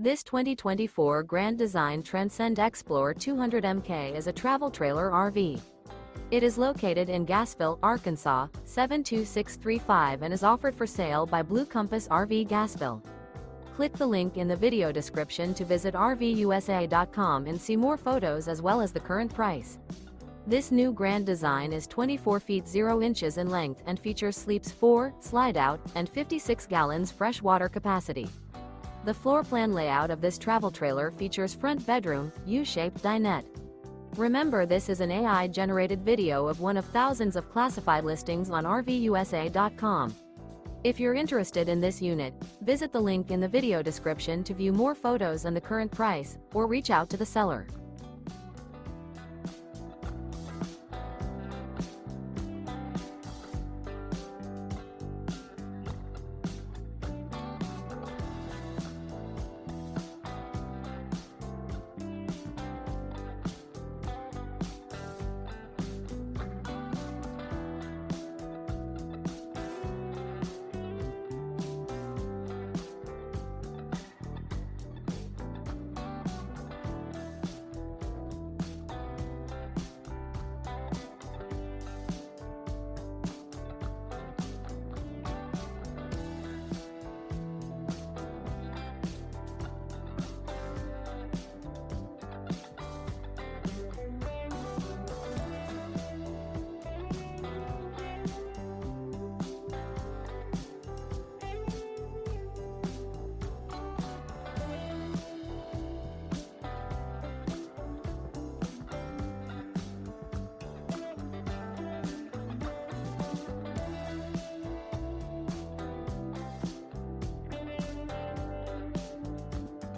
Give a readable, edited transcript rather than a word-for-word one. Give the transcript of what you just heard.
This 2024 Grand Design Transcend Xplor 200 MK is a travel trailer RV. It is located in Gassville, Arkansas, 72635 and is offered for sale by Blue Compass RV Gassville. Click the link in the video description to visit RVUSA.com and see more photos as well as the current price. This new Grand Design is 24 feet 0 inches in length and features sleeps 4, Slideout, and 56 gallons fresh water capacity. The floor plan layout of this travel trailer features front bedroom, U-shaped dinette. Remember, this is an AI-generated video of one of thousands of classified listings on RVUSA.com. If you're interested in this unit, visit the link in the video description to view more photos and the current price, or reach out to the seller.